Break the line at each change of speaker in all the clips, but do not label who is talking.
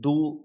2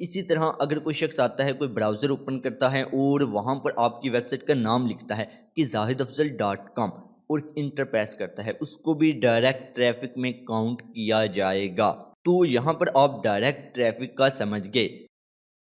اسی طرح اگر کوئی شخص آتا ہے، کوئی براؤزر اوپن کرتا ہے اور وہاں پر آپ کی ویب سائٹ کا نام لکھتا ہے کہ zahidafzal.com اور انٹر پریس کرتا ہے، اس کو بھی ڈائریکٹ ٹریفک میں کاؤنٹ کیا جائے گا۔ تو یہاں پر آپ ڈائریکٹ ٹریفک کا سمجھ گئے۔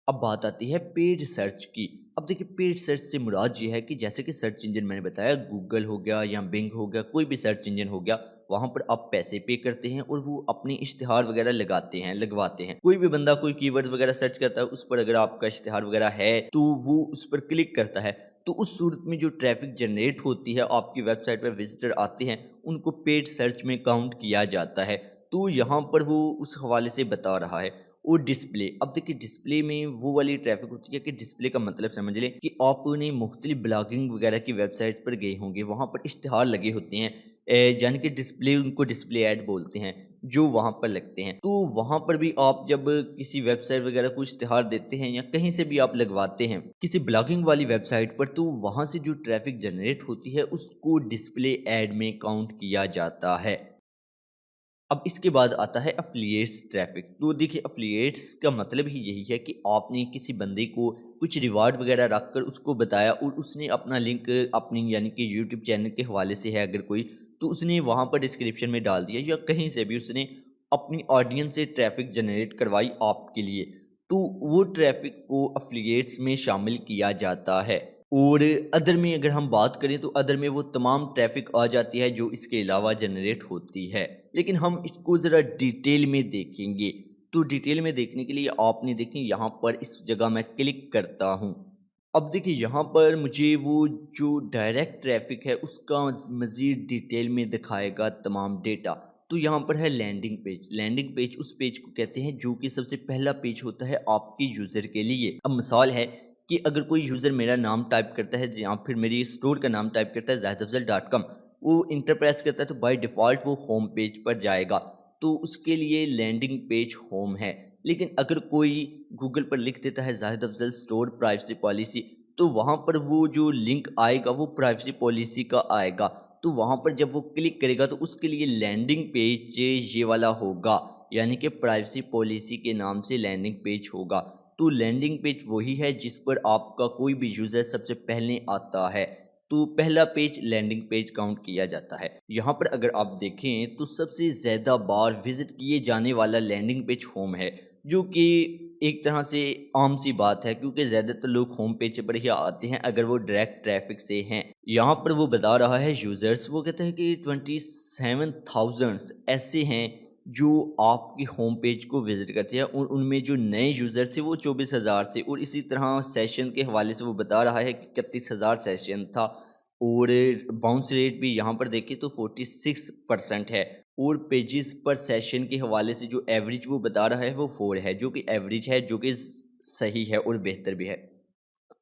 اب بات آتی ہے پیڈ سرچ کی۔ اب دیکھیں پیڈ سرچ سے مراد یہ ہے کہ جیسے کہ سرچ انجن میں نے بتایا، گوگل ہو گیا یا بنگ ہو گیا، کوئی بھی سرچ انجن ہو گیا، وہاں پر آپ پیسے پے کرتے ہیں اور وہ اپنی اشتہار وغیرہ لگواتے ہیں۔ کوئی بھی بندہ کوئی کی ورڈ وغیرہ سرچ کرتا ہے، اس پر اگر آپ کا اشتہار وغیرہ ہے تو وہ اس پر کلک کرتا ہے، تو اس صورت میں جو ٹریفک جنریٹ ہوتی ہے، آپ کی ویب سائٹ پر وزٹر آتے ہیں، ان کو پیڈ سرچ میں کاؤنٹ کیا جاتا ہے۔ تو یہاں پر وہ اس حوالے سے بتا رہا ہے۔ اور ڈسپلے، اب دیکھیں ڈسپلے میں وہ والی ٹریفک ہوتی ہے کہ ڈسپلے کا مطلب سمجھ لیں کہ آپ نے مختلف بلاگنگ وغیرہ کی ویب سائٹ پر گئے ہوں گے، وہاں پر اشتہار لگے ہوتے ہیں، یعنی کہ ڈسپلے، ان کو ڈسپلے ایڈ بولتے ہیں، جو وہاں پر لگتے ہیں۔ تو وہاں پر بھی آپ جب کسی ویب سائٹ وغیرہ کو اشتہار دیتے ہیں یا کہیں سے بھی آپ لگواتے ہیں کسی بلاگنگ والی ویب سائٹ پر، تو وہاں سے جو ٹریفک جنریٹ ہوتی ہے اس کو ڈسپلے ایڈ میں کاؤنٹ کیا جاتا ہے۔ اب اس کے بعد آتا ہے افلیٹس ٹریفک۔ تو دیکھیے افلیٹس کا مطلب ہی یہی ہے کہ آپ نے کسی بندے کو کچھ ریوارڈ وغیرہ رکھ کر اس کو بتایا اور اس نے اپنا لنک اپنی یعنی کہ یوٹیوب چینل کے حوالے سے ہے اگر کوئی، تو اس نے وہاں پر ڈسکرپشن میں ڈال دیا یا کہیں سے بھی اس نے اپنی آڈینس سے ٹریفک جنریٹ کروائی آپ کے لیے، تو وہ ٹریفک کو افلیٹس میں شامل کیا جاتا ہے۔ اور ادر میں اگر ہم بات کریں تو ادر میں وہ تمام ٹریفک آ جاتی ہے جو اس کے علاوہ جنریٹ ہوتی ہے، لیکن ہم اس کو ذرا ڈیٹیل میں دیکھیں گے۔ تو ڈیٹیل میں دیکھنے کے لیے آپ نے دیکھیں یہاں پر اس جگہ میں کلک کرتا ہوں۔ اب دیکھیں یہاں پر مجھے وہ جو ڈائریکٹ ٹریفک ہے اس کا مزید ڈیٹیل میں دکھائے گا تمام ڈیٹا۔ تو یہاں پر ہے لینڈنگ پیج۔ لینڈنگ پیج اس پیج کو کہتے ہیں جو کہ سب سے پہلا پیج ہوتا ہے آپ کے یوزر کے لیے۔ اب مثال ہے کہ اگر کوئی یوزر میرا نام ٹائپ کرتا ہے یا پھر میری اسٹور کا نام ٹائپ کرتا ہے zahidafzal.com، وہ انٹر پریس کرتا ہے تو بائی ڈیفالٹ وہ ہوم پیج پر جائے گا، تو اس کے لیے لینڈنگ پیج ہوم ہے۔ لیکن اگر کوئی گوگل پر لکھ دیتا ہے زاہد افضل اسٹور پرائیویسی پالیسی، تو وہاں پر وہ جو لنک آئے گا وہ پرائیویسی پالیسی کا آئے گا، تو وہاں پر جب وہ کلک کرے گا تو اس کے لیے لینڈنگ پیج یہ والا ہوگا، یعنی کہ پرائیویسی پالیسی کے نام سے لینڈنگ پیج ہوگا۔ تو لینڈنگ پیج وہی ہے جس پر آپ کا کوئی بھی یوزر سب سے پہلے آتا ہے، تو پہلا پیج لینڈنگ پیج کاؤنٹ کیا جاتا ہے۔ یہاں پر اگر آپ دیکھیں تو سب سے زیادہ بار وزٹ کیے جانے والا لینڈنگ پیج ہوم ہے، جو کہ ایک طرح سے عام سی بات ہے کیونکہ زیادہ تر لوگ ہوم پیج پر ہی آتے ہیں اگر وہ ڈائریکٹ ٹریفک سے ہیں۔ یہاں پر وہ بتا رہا ہے یوزرز، وہ کہتا ہے کہ 27,000 ایسے ہیں جو آپ کی ہوم پیج کو وزٹ کرتے ہیں، اور ان میں جو نئے یوزر تھے وہ 24,000 تھے، اور اسی طرح سیشن کے حوالے سے وہ بتا رہا ہے کہ 31,000 سیشن تھا، اور باؤنس ریٹ بھی یہاں پر دیکھیں تو 46% ہے، اور پیجز پر سیشن کے حوالے سے جو ایوریج وہ بتا رہا ہے وہ 4 ہے، جو کہ ایوریج ہے، جو کہ صحیح ہے اور بہتر بھی ہے۔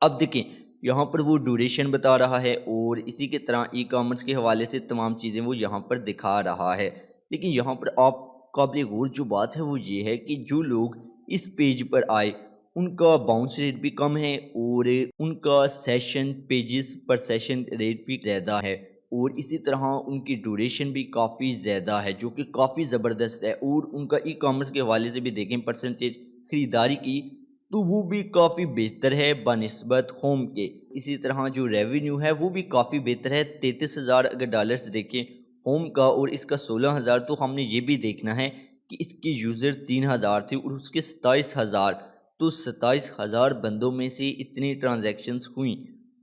اب دیکھیں یہاں پر وہ ڈیوریشن بتا رہا ہے، اور اسی کے طرح ای کامرس کے حوالے سے تمام چیزیں وہ یہاں پر دکھا رہا ہے۔ لیکن یہاں پر آپ قابل غور جو بات ہے وہ یہ ہے کہ جو لوگ اس پیج پر آئے ان کا باؤنس ریٹ بھی کم ہے، اور ان کا سیشن پیجز پر سیشن ریٹ بھی زیادہ ہے، اور اسی طرح ان کی ڈیوریشن بھی کافی زیادہ ہے، جو کہ کافی زبردست ہے۔ اور ان کا ای کامرس کے حوالے سے بھی دیکھیں پرسنٹیج خریداری کی، تو وہ بھی کافی بہتر ہے بنسبت ہوم کے۔ اسی طرح جو ریونیو ہے وہ بھی کافی بہتر ہے، 33,000 اگر ڈالرز دیکھیں ہوم کا، اور اس کا 16,000۔ تو ہم نے یہ بھی دیکھنا ہے کہ اس کے یوزر 3,000 تھے اور اس کے 27,000، تو 27,000 بندوں میں سے اتنی ٹرانزیکشنز ہوئیں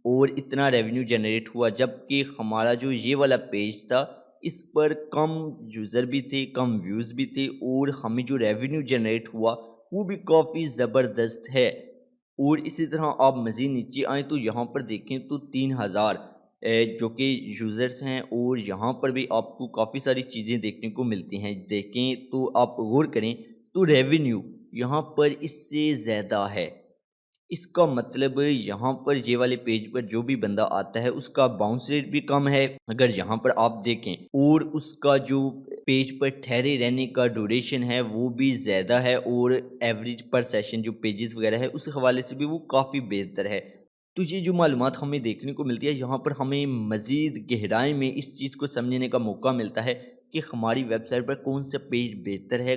اور اتنا ریونیو جنریٹ ہوا، جبکہ ہمارا جو یہ والا پیج تھا اس پر کم یوزر بھی تھے، کم ویوز بھی تھے، اور ہمیں جو ریونیو جنریٹ ہوا وہ بھی کافی زبردست ہے۔ اور اسی طرح آپ مزید نیچے آئیں تو یہاں پر دیکھیں تو 3,000 جو کہ یوزرز ہیں، اور یہاں پر بھی آپ کو کافی ساری چیزیں دیکھنے کو ملتی ہیں۔ دیکھیں تو آپ غور کریں تو ریونیو یہاں پر اس سے زیادہ ہے، اس کا مطلب یہاں پر یہ والے پیج پر جو بھی بندہ آتا ہے اس کا باؤنس ریٹ بھی کم ہے اگر یہاں پر آپ دیکھیں، اور اس کا جو پیج پر ٹھہرے رہنے کا ڈیوریشن ہے وہ بھی زیادہ ہے، اور ایوریج پر سیشن جو پیجز وغیرہ ہے اس حوالے سے بھی وہ کافی بہتر ہے۔ تو یہ جو معلومات ہمیں دیکھنے کو ملتی ہے، یہاں پر ہمیں مزید گہرائی میں اس چیز کو سمجھنے کا موقع ملتا ہے کہ ہماری ویب سائٹ پر کون سا پیج بہتر ہے،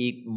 1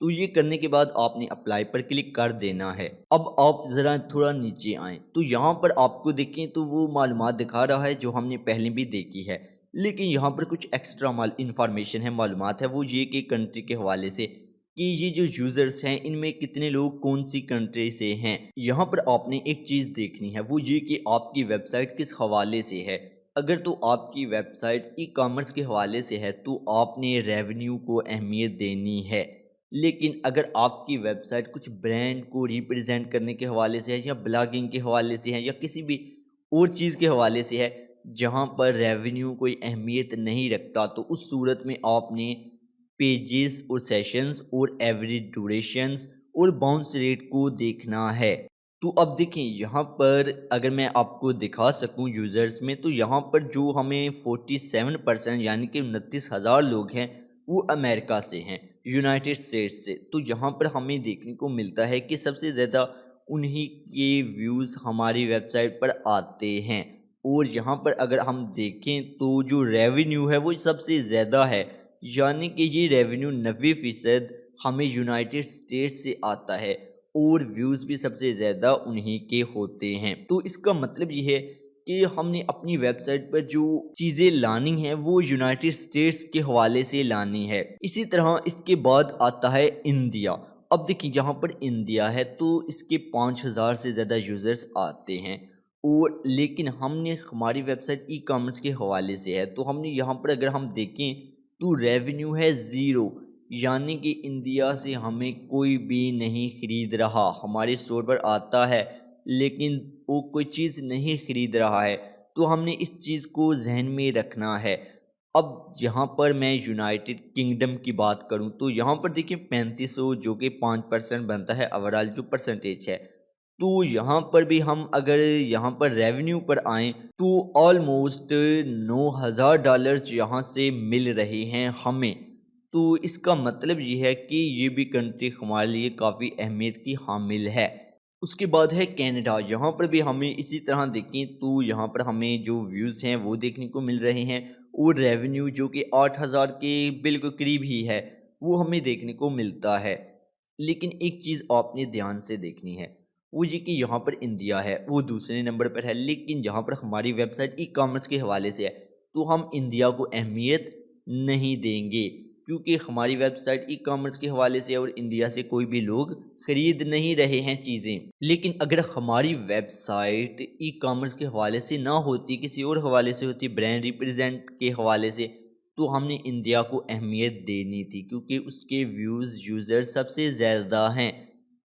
تو یہ کرنے کے بعد آپ نے اپلائی پر کلک کر دینا ہے۔ اب آپ ذرا تھوڑا نیچے آئیں تو یہاں پر آپ کو دیکھیں تو وہ معلومات دکھا رہا ہے جو ہم نے پہلے بھی دیکھی ہے، لیکن یہاں پر کچھ ایکسٹرا انفارمیشن ہے، معلومات ہے، وہ یہ کہ کنٹری کے حوالے سے کہ یہ جو یوزرز ہیں ان میں کتنے لوگ کون سی کنٹری سے ہیں۔ یہاں پر آپ نے ایک چیز دیکھنی ہے، وہ یہ کہ آپ کی ویب سائٹ کس حوالے سے ہے۔ اگر تو آپ کی ویب سائٹ ای کامرس کے حوالے سے ہے تو آپ نے ریونیو کو اہمیت دینی ہے، لیکن اگر آپ کی ویب سائٹ کچھ برانڈ کو ریپرزینٹ کرنے کے حوالے سے ہے یا بلاگنگ کے حوالے سے ہے یا کسی بھی اور چیز کے حوالے سے ہے جہاں پر ریونیو کوئی اہمیت نہیں رکھتا، تو اس صورت میں آپ نے پیجز اور سیشنز اور ایوریج ڈوریشنز اور باؤنس ریٹ کو دیکھنا ہے۔ تو اب دیکھیں یہاں پر اگر میں آپ کو دکھا سکوں یوزرز میں، تو یہاں پر جو ہمیں 47% یعنی کہ 29,000 لوگ ہیں وہ امریکہ سے ہیں، یونائٹڈ اسٹیٹس سے۔ تو یہاں پر ہمیں دیکھنے کو ملتا ہے کہ سب سے زیادہ انہی کے ویوز ہماری ویب سائٹ پر آتے ہیں، اور یہاں پر اگر ہم دیکھیں تو جو ریونیو ہے وہ سب سے زیادہ ہے، یعنی کہ یہ ریونیو 90% ہمیں یونائٹڈ اسٹیٹس سے آتا ہے، اور ویوز بھی سب سے زیادہ انہی کے ہوتے ہیں۔ تو اس کا مطلب یہ ہے کہ ہم نے اپنی ویب سائٹ پر جو چیزیں لانی ہیں وہ یونائٹڈ اسٹیٹس کے حوالے سے لانی ہے۔ اسی طرح اس کے بعد آتا ہے انڈیا۔ اب دیکھیں یہاں پر انڈیا ہے تو اس کے 5,000 سے زیادہ یوزرز آتے ہیں، اور لیکن ہم نے ہماری ویب سائٹ ای کامرس کے حوالے سے ہے تو ہم نے یہاں پر اگر ہم دیکھیں تو ریونیو ہے 0، یعنی کہ انڈیا سے ہمیں کوئی بھی نہیں خرید رہا، ہمارے اسٹور پر آتا ہے لیکن وہ کوئی چیز نہیں خرید رہا ہے۔ تو ہم نے اس چیز کو ذہن میں رکھنا ہے۔ اب یہاں پر میں یونائٹڈ کنگڈم کی بات کروں تو یہاں پر دیکھیں 3500 جو کہ 5% بنتا ہے اوورال جو پرسنٹیج ہے۔ تو یہاں پر بھی ہم اگر یہاں پر ریونیو پر آئیں تو آلموسٹ $9,000 یہاں سے مل رہے ہیں ہمیں۔ تو اس کا مطلب یہ ہے کہ یہ بھی کنٹری ہمارے لیے کافی اہمیت کی حامل ہے۔ اس کے بعد ہے کینیڈا، یہاں پر بھی ہمیں اسی طرح دیکھیں تو یہاں پر ہمیں جو ویوز ہیں وہ دیکھنے کو مل رہے ہیں، اور ریونیو جو کہ 8,000 کے بالکل قریب ہی ہے وہ ہمیں دیکھنے کو ملتا ہے۔ لیکن ایک چیز آپ نے دھیان سے دیکھنی ہے، وہ یہ کہ یہاں پر انڈیا ہے وہ دوسرے نمبر پر ہے، لیکن یہاں پر ہماری ویب سائٹ ای کامرس کے حوالے سے ہے تو ہم انڈیا کو اہمیت نہیں دیں گے، کیونکہ ہماری ویب سائٹ ای کامرس کے حوالے سے اور انڈیا سے کوئی بھی لوگ خرید نہیں رہے ہیں چیزیں۔ لیکن اگر ہماری ویب سائٹ ای کامرس کے حوالے سے نہ ہوتی، کسی اور حوالے سے ہوتی، برانڈ ریپرزینٹ کے حوالے سے، تو ہم نے انڈیا کو اہمیت دینی تھی کیونکہ اس کے ویوز یوزر سب سے زیادہ ہیں،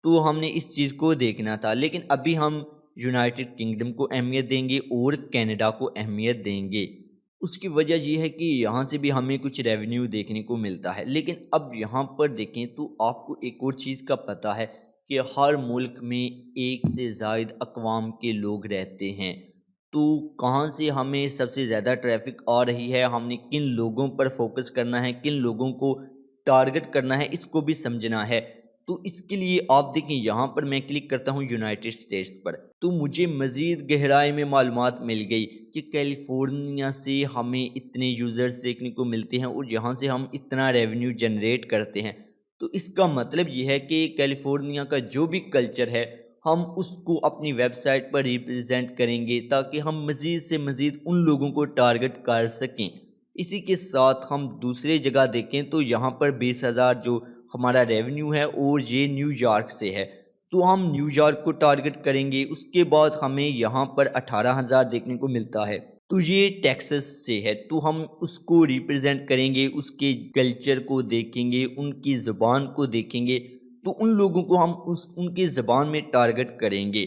تو ہم نے اس چیز کو دیکھنا تھا۔ لیکن ابھی ہم یونائٹڈ کنگڈم کو اہمیت دیں گے اور کینیڈا کو اہمیت دیں گے۔ اس کی وجہ یہ ہے کہ یہاں سے بھی ہمیں کچھ ریونیو دیکھنے کو ملتا ہے۔ لیکن اب یہاں پر دیکھیں تو آپ کو ایک اور چیز کا پتہ ہے کہ ہر ملک میں ایک سے زائد اقوام کے لوگ رہتے ہیں، تو کہاں سے ہمیں سب سے زیادہ ٹریفک آ رہی ہے، ہم نے کن لوگوں پر فوکس کرنا ہے، کن لوگوں کو ٹارگٹ کرنا ہے، اس کو بھی سمجھنا ہے۔ تو اس کے لیے آپ دیکھیں یہاں پر میں کلک کرتا ہوں یونائٹڈ اسٹیٹس پر، تو مجھے مزید گہرائی میں معلومات مل گئی کہ کیلیفورنیا سے ہمیں اتنے یوزرز دیکھنے کو ملتے ہیں اور یہاں سے ہم اتنا ریونیو جنریٹ کرتے ہیں۔ تو اس کا مطلب یہ ہے کہ کیلیفورنیا کا جو بھی کلچر ہے ہم اس کو اپنی ویب سائٹ پر ریپرزینٹ کریں گے تاکہ ہم مزید سے مزید ان لوگوں کو ٹارگٹ کر سکیں۔ اسی کے ساتھ ہم دوسرے جگہ دیکھیں تو یہاں پر 20,000 جو ہمارا ریونیو ہے اور یہ نیو یارک سے ہے، تو ہم نیو یارک کو ٹارگٹ کریں گے۔ اس کے بعد ہمیں یہاں پر 18,000 دیکھنے کو ملتا ہے، تو یہ ٹیکسس سے ہے، تو ہم اس کو ریپرزینٹ کریں گے، اس کے کلچر کو دیکھیں گے، ان کی زبان کو دیکھیں گے، تو ان لوگوں کو ہم ان کی زبان میں ٹارگٹ کریں گے،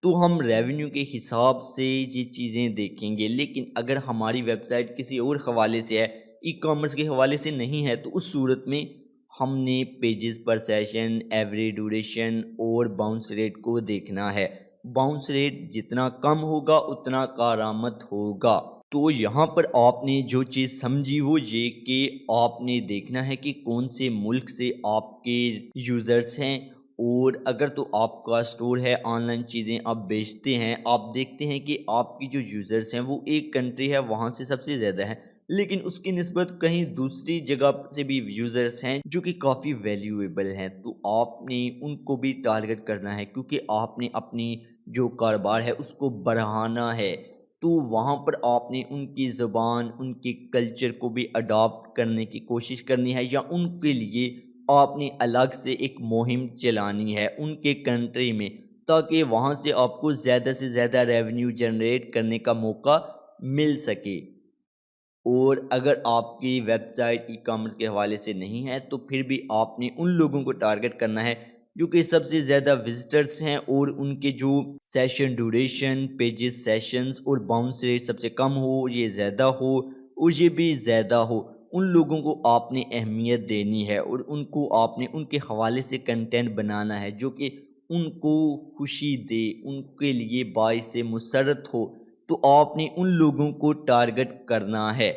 تو ہم ریونیو کے حساب سے یہ چیزیں دیکھیں گے۔ لیکن اگر ہماری ویب سائٹ کسی اور حوالے سے ہے، ای کامرس کے حوالے سے نہیں ہے، تو اس صورت میں ہم نے پیجز پر سیشن، ایوری ڈوریشن اور باؤنس ریٹ کو دیکھنا ہے۔ باؤنس ریٹ جتنا کم ہوگا اتنا کارآمد ہوگا۔ تو یہاں پر آپ نے جو چیز سمجھی وہ یہ کہ آپ نے دیکھنا ہے کہ کون سے ملک سے آپ کے یوزرز ہیں، اور اگر تو آپ کا سٹور ہے، آن لائن چیزیں آپ بیچتے ہیں، آپ دیکھتے ہیں کہ آپ کی جو یوزرز ہیں وہ ایک کنٹری ہے وہاں سے سب سے زیادہ ہیں، لیکن اس کی نسبت کہیں دوسری جگہ سے بھی یوزرز ہیں جو کہ کافی ویلیویبل ہیں، تو آپ نے ان کو بھی ٹارگٹ کرنا ہے، کیونکہ آپ نے اپنی جو کاروبار ہے اس کو بڑھانا ہے، تو وہاں پر آپ نے ان کی زبان، ان کے کلچر کو بھی اڈاپٹ کرنے کی کوشش کرنی ہے، یا ان کے لیے آپ نے الگ سے ایک مہم چلانی ہے ان کے کنٹری میں، تاکہ وہاں سے آپ کو زیادہ سے زیادہ ریونیو جنریٹ کرنے کا موقع مل سکے۔ اور اگر آپ کی ویب سائٹ ای کامرس کے حوالے سے نہیں ہے تو پھر بھی آپ نے ان لوگوں کو ٹارگٹ کرنا ہے جو کہ سب سے زیادہ وزٹرز ہیں، اور ان کے جو سیشن ڈیوریشن، پیجز سیشنز اور باؤنس ریٹ سب سے کم ہو، یہ زیادہ ہو اور یہ بھی زیادہ ہو، ان لوگوں کو آپ نے اہمیت دینی ہے، اور ان کو آپ نے ان کے حوالے سے کنٹینٹ بنانا ہے جو کہ ان کو خوشی دے، ان کے لیے باعث مسرت ہو، تو آپ نے ان لوگوں کو ٹارگٹ کرنا ہے۔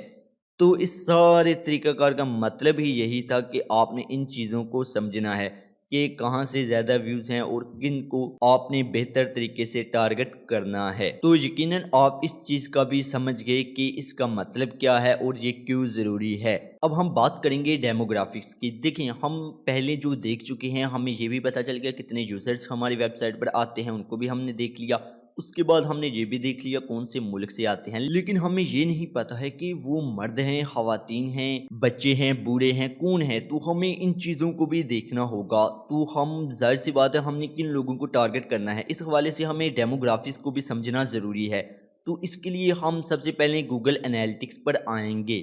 تو اس سارے طریقہ کار کا مطلب ہی یہی تھا کہ آپ نے ان چیزوں کو سمجھنا ہے کہ کہاں سے زیادہ ویوز ہیں اور کن کو آپ نے بہتر طریقے سے ٹارگٹ کرنا ہے۔ تو یقیناً آپ اس چیز کا بھی سمجھ گئے کہ اس کا مطلب کیا ہے اور یہ کیوں ضروری ہے۔ اب ہم بات کریں گے ڈیموگرافکس کی۔ دیکھیں، ہم پہلے جو دیکھ چکے ہیں، ہمیں یہ بھی پتہ چل گیا کتنے یوزرز ہماری ویب سائٹ پر آتے ہیں، ان کو بھی ہم نے دیکھ لیا۔ اس کے بعد ہم نے یہ بھی دیکھ لیا کون سے ملک سے آتے ہیں، لیکن ہمیں یہ نہیں پتا ہے کہ وہ مرد ہیں، خواتین ہیں، بچے ہیں، بوڑھے ہیں، کون ہیں، تو ہمیں ان چیزوں کو بھی دیکھنا ہوگا۔ تو ہم ظاہر سی بات ہے ہم نے کن لوگوں کو ٹارگٹ کرنا ہے، اس حوالے سے ہمیں ڈیموگرافکس کو بھی سمجھنا ضروری ہے۔ تو اس کے لیے ہم سب سے پہلے گوگل انالیٹکس پر آئیں گے۔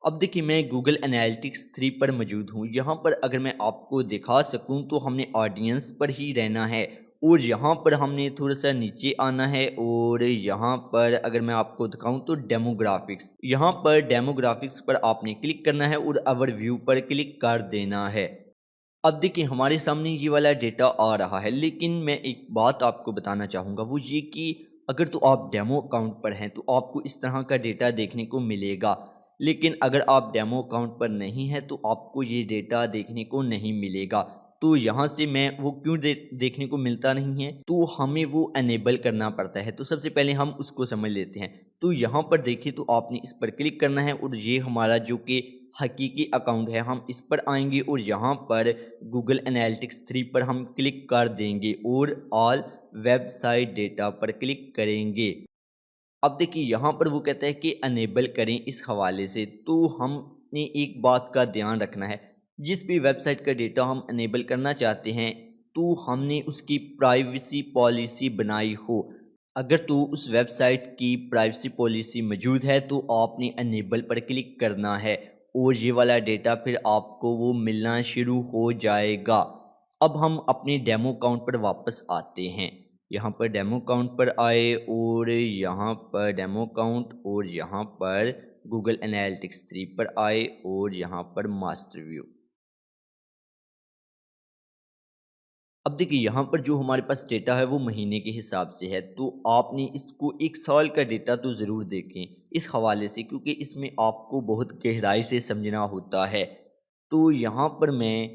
اب دیکھیں، میں گوگل انالیٹکس 3 پر موجود ہوں۔ یہاں پر اگر میں آپ کو دکھا سکوں تو ہم نے آڈینس پر ہی رہنا ہے، اور یہاں پر ہم نے تھوڑا سا نیچے آنا ہے، اور یہاں پر اگر میں آپ کو دکھاؤں تو ڈیموگرافکس، یہاں پر ڈیموگرافکس پر آپ نے کلک کرنا ہے اور اوور ویو پر کلک کر دینا ہے۔ اب دیکھیں، ہمارے سامنے یہ والا ڈیٹا آ رہا ہے، لیکن میں ایک بات آپ کو بتانا چاہوں گا، وہ یہ کہ اگر تو آپ ڈیمو اکاؤنٹ پر ہیں تو آپ کو اس طرح کا ڈیٹا دیکھنے کو ملے گا، لیکن اگر آپ ڈیمو اکاؤنٹ پر نہیں ہیں تو آپ کو یہ ڈیٹا دیکھنے کو نہیں ملے گا۔ تو یہاں سے میں وہ کیوں دیکھنے کو ملتا نہیں ہے، تو ہمیں وہ انیبل کرنا پڑتا ہے۔ تو سب سے پہلے ہم اس کو سمجھ لیتے ہیں۔ تو یہاں پر دیکھیں تو آپ نے اس پر کلک کرنا ہے، اور یہ ہمارا جو کہ حقیقی اکاؤنٹ ہے، ہم اس پر آئیں گے اور یہاں پر گوگل انالیٹکس 3 پر ہم کلک کر دیں گے اور آل ویب سائٹ ڈیٹا پر کلک کریں گے۔ اب دیکھیے، یہاں پر وہ کہتا ہے کہ انیبل کریں اس حوالے سے، تو ہم نے ایک بات کا دھیان رکھنا ہے، جس بھی ویب سائٹ کا ڈیٹا ہم انیبل کرنا چاہتے ہیں تو ہم نے اس کی پرائیویسی پالیسی بنائی ہو۔ اگر تو اس ویب سائٹ کی پرائیویسی پالیسی موجود ہے تو آپ نے انیبل پر کلک کرنا ہے، اور یہ والا ڈیٹا پھر آپ کو وہ ملنا شروع ہو جائے گا۔ اب ہم اپنے ڈیمو اکاؤنٹ پر واپس آتے ہیں۔ یہاں پر ڈیمو اکاؤنٹ پر آئے، اور یہاں پر ڈیمو اکاؤنٹ، اور یہاں پر گوگل انالیٹکس 3 پر آئے، اور یہاں پر ماسٹر ویو۔ اب دیکھیں، یہاں پر جو ہمارے پاس ڈیٹا ہے وہ مہینے کے حساب سے ہے، تو آپ نے اس کو ایک سال کا ڈیٹا تو ضرور دیکھیں اس حوالے سے، کیونکہ اس میں آپ کو بہت گہرائی سے سمجھنا ہوتا ہے۔ تو یہاں پر میں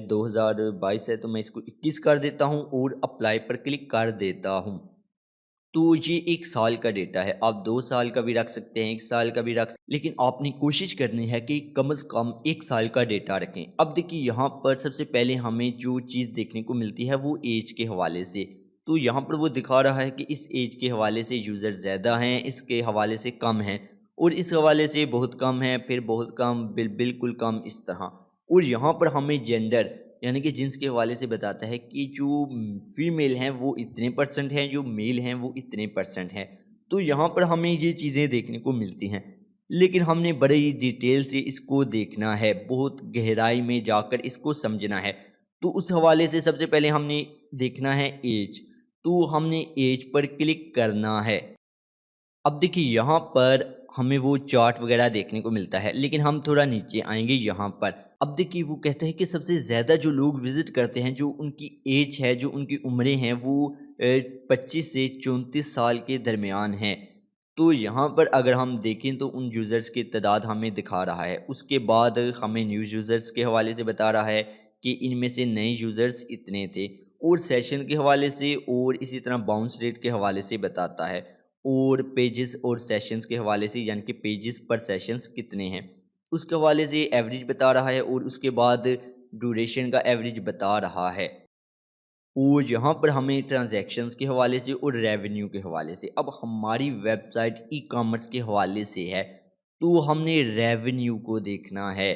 2022 ہے تو میں اس کو 21 کر دیتا ہوں اور اپلائی پر کلک کر دیتا ہوں۔ تو یہ ایک سال کا ڈیٹا ہے، آپ 2 سال کا بھی رکھ سکتے ہیں، 1 سال کا بھی رکھ سکتے ہیں، لیکن آپ نے کوشش کرنی ہے کہ کم از کم 1 سال کا ڈیٹا رکھیں۔ اب دیکھیے، یہاں پر سب سے پہلے ہمیں جو چیز دیکھنے کو ملتی ہے وہ ایج کے حوالے سے، تو یہاں پر وہ دکھا رہا ہے کہ اس ایج کے حوالے سے یوزر زیادہ ہیں، اس کے حوالے سے کم ہیں، اور اس حوالے سے بہت کم ہیں، پھر بہت کم، بالکل کم، اس طرح۔ اور یہاں پر ہمیں جینڈر یعنی کہ جنس کے حوالے سے بتاتا ہے کہ جو فیمیل ہیں وہ اتنے پرسنٹ ہیں، جو میل ہیں وہ اتنے پرسنٹ ہیں۔ تو یہاں پر ہمیں یہ چیزیں دیکھنے کو ملتی ہیں، لیکن ہم نے بڑی ڈیٹیل سے اس کو دیکھنا ہے، بہت گہرائی میں جا کر اس کو سمجھنا ہے۔ تو اس حوالے سے سب سے پہلے ہم نے دیکھنا ہے ایج، تو ہم نے ایج پر کلک کرنا ہے۔ اب دیکھیے، یہاں پر ہمیں وہ چارٹ وغیرہ دیکھنے کو ملتا ہے، لیکن ہم تھوڑا نیچے آئیں گے یہاں پر۔ اب دیکھیے، وہ کہتا ہے کہ سب سے زیادہ جو لوگ وزٹ کرتے ہیں، جو ان کی ایج ہے، جو ان کی عمریں ہیں، وہ 25 سے 34 سال کے درمیان ہیں۔ تو یہاں پر اگر ہم دیکھیں تو ان یوزرز کی تعداد ہمیں دکھا رہا ہے۔ اس کے بعد ہمیں نیو یوزرز کے حوالے سے بتا رہا ہے کہ ان میں سے نئے یوزرز اتنے تھے، اور سیشن کے حوالے سے اور اسی طرح باؤنس ریٹ کے حوالے سے بتاتا ہے۔ اور پیجز اور سیشنز کے حوالے سے، یعنی کہ پیجز پر سیشنز کتنے ہیں اس کے حوالے سے ایوریج بتا رہا ہے، اور اس کے بعد ڈوریشن کا ایوریج بتا رہا ہے، اور یہاں پر ہمیں ٹرانزیکشنز کے حوالے سے اور ریونیو کے حوالے سے، اب ہماری ویب سائٹ ای کامرس کے حوالے سے ہے تو ہم نے ریونیو کو دیکھنا ہے۔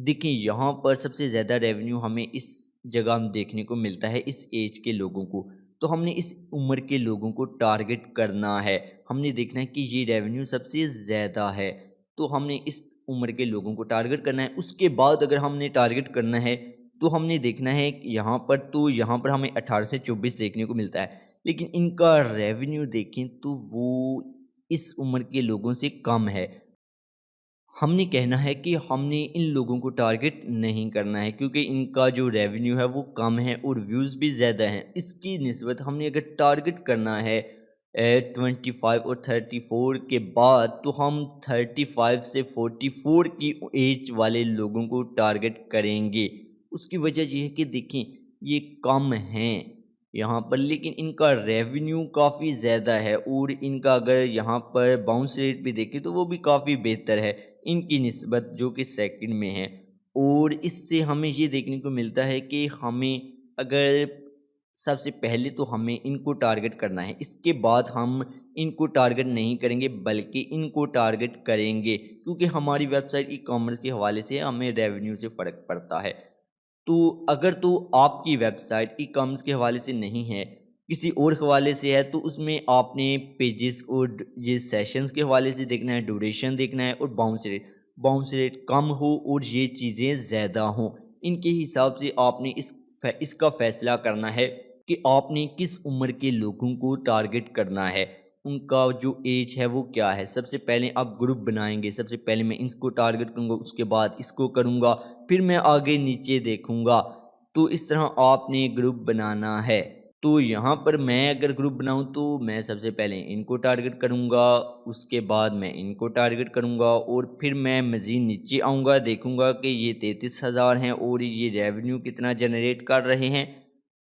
دیکھیں یہاں پر سب سے زیادہ ریونیو ہمیں اس جگہ دیکھنے کو ملتا ہے اس ایج کے لوگوں کو، تو ہم نے اس عمر کے لوگوں کو ٹارگٹ کرنا ہے، ہم نے دیکھنا ہے کہ یہ ریونیو سب سے زیادہ ہے، تو ہم نے اس عمر کے لوگوں کو ٹارگٹ کرنا ہے۔ اس کے بعد اگر ہم نے ٹارگٹ کرنا ہے تو ہم نے دیکھنا ہے یہاں پر، تو یہاں پر ہمیں 18 سے 24 دیکھنے کو ملتا ہے، لیکن ان کا ریونیو دیکھیں تو وہ اس عمر کے لوگوں سے کم ہے۔ ہم نے کہنا ہے کہ ہم نے ان لوگوں کو ٹارگٹ نہیں کرنا ہے، کیونکہ ان کا جو ریونیو ہے وہ کم ہے اور ویوز بھی زیادہ ہیں، اس کی نسبت ہم نے اگر ٹارگٹ کرنا ہے 25 اور 34 کے بعد، تو ہم 35 سے 44 کی ایج والے لوگوں کو ٹارگٹ کریں گے۔ اس کی وجہ یہ ہے کہ دیکھیں یہ کم ہیں یہاں پر، لیکن ان کا ریونیو کافی زیادہ ہے، اور ان کا اگر یہاں پر باؤنس ریٹ بھی دیکھیں تو وہ بھی کافی بہتر ہے ان کی نسبت، جو کہ سیکنڈ میں ہے۔ اور اس سے ہمیں یہ دیکھنے کو ملتا ہے کہ ہمیں اگر سب سے پہلے تو ہمیں ان کو ٹارگٹ کرنا ہے، اس کے بعد ہم ان کو ٹارگٹ نہیں کریں گے بلکہ ان کو ٹارگٹ کریں گے، کیونکہ ہماری ویب سائٹ ای کامرس کے حوالے سے ہمیں ریونیو سے فرق پڑتا ہے۔ تو اگر تو آپ کی ویب سائٹ ای کامرس کے حوالے سے نہیں ہے، کسی اور حوالے سے ہے، تو اس میں آپ نے پیجز اور یہ سیشنز کے حوالے سے دیکھنا ہے، ڈوریشن دیکھنا ہے، اور باؤنس ریٹ کم ہو اور یہ چیزیں زیادہ ہوں، ان کے حساب سے آپ نے اس کا فیصلہ کرنا ہے کہ آپ نے کس عمر کے لوگوں کو ٹارگٹ کرنا ہے، ان کا جو ایج ہے وہ کیا ہے۔ سب سے پہلے آپ گروپ بنائیں گے، سب سے پہلے میں اس کو ٹارگٹ کروں گا، اس کے بعد اس کو کروں گا، پھر میں آگے نیچے دیکھوں گا، تو اس طرح آپ نے گروپ بنانا ہے۔ تو یہاں پر میں اگر گروپ بناؤں تو میں سب سے پہلے ان کو ٹارگٹ کروں گا، اس کے بعد میں ان کو ٹارگٹ کروں گا، اور پھر میں مزید نیچے آؤں گا، دیکھوں گا کہ یہ 33,000 ہیں اور یہ ریونیو کتنا جنریٹ کر رہے ہیں،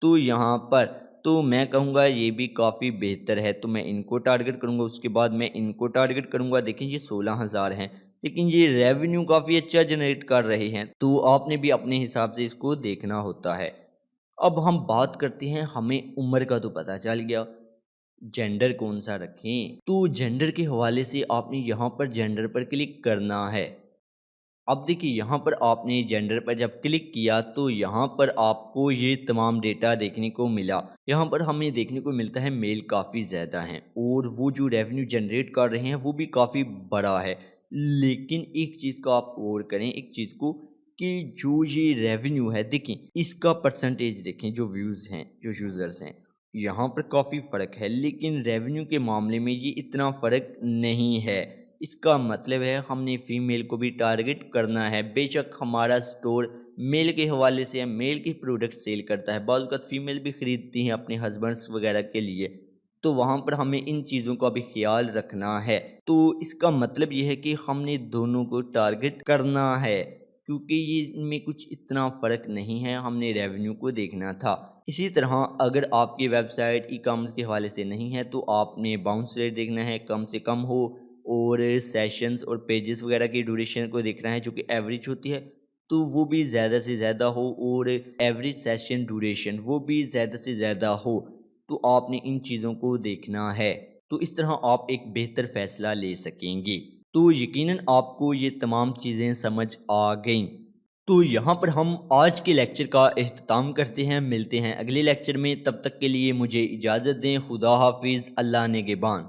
تو یہاں پر تو میں کہوں گا یہ بھی کافی بہتر ہے، تو میں ان کو ٹارگٹ کروں گا، اس کے بعد میں ان کو ٹارگٹ کروں گا۔ دیکھیں یہ 16,000 ہیں، لیکن یہ ریونیو کافی اچھا جنریٹ کر رہے ہیں، تو آپ نے بھی اپنے حساب سے اس کو دیکھنا ہوتا ہے۔ اب ہم بات کرتے ہیں، ہمیں عمر کا تو پتہ چل گیا، جینڈر کون سا رکھیں، تو جینڈر کے حوالے سے آپ نے یہاں پر جینڈر پر کلک کرنا ہے۔ اب دیکھیے یہاں پر آپ نے جینڈر پر جب کلک کیا تو یہاں پر آپ کو یہ تمام ڈیٹا دیکھنے کو ملا، یہاں پر ہمیں دیکھنے کو ملتا ہے میل کافی زیادہ ہیں، اور وہ جو ریونیو جنریٹ کر رہے ہیں وہ بھی کافی بڑا ہے، لیکن ایک چیز کا آپ غور کریں، ایک چیز کو، کہ جو یہ ریونیو ہے دیکھیں اس کا پرسنٹیج دیکھیں، جو ویوز ہیں، جو یوزرز ہیں، یہاں پر کافی فرق ہے، لیکن ریونیو کے معاملے میں یہ اتنا فرق نہیں ہے۔ اس کا مطلب ہے ہم نے فیمیل کو بھی ٹارگٹ کرنا ہے، بے شک ہمارا سٹور میل کے حوالے سے ہے، میل کی پروڈکٹ سیل کرتا ہے، بعض اوقات فیمیل بھی خریدتی ہیں اپنے ہسبینڈس وغیرہ کے لیے، تو وہاں پر ہمیں ان چیزوں کا بھی خیال رکھنا ہے۔ تو اس کا مطلب یہ ہے کہ ہم نے دونوں کو ٹارگٹ کرنا ہے، کیونکہ یہ ان میں کچھ اتنا فرق نہیں ہے، ہم نے ریونیو کو دیکھنا تھا۔ اسی طرح اگر آپ کی ویب سائٹ ای کامرس کے حوالے سے نہیں ہے تو آپ نے باؤنس ریٹ دیکھنا ہے، کم سے کم ہو، اور سیشنز اور پیجز وغیرہ کی ڈوریشن کو دیکھنا ہے جو کہ ایوریج ہوتی ہے تو وہ بھی زیادہ سے زیادہ ہو، اور ایوریج سیشن ڈوریشن وہ بھی زیادہ سے زیادہ ہو، تو آپ نے ان چیزوں کو دیکھنا ہے، تو اس طرح آپ ایک بہتر فیصلہ لے سکیں گے۔ تو یقیناً آپ کو یہ تمام چیزیں سمجھ آ گئیں۔ تو یہاں پر ہم آج کے لیکچر کا اختتام کرتے ہیں، ملتے ہیں اگلے لیکچر میں، تب تک کے لیے مجھے اجازت دیں، خدا حافظ، اللہ نگہبان۔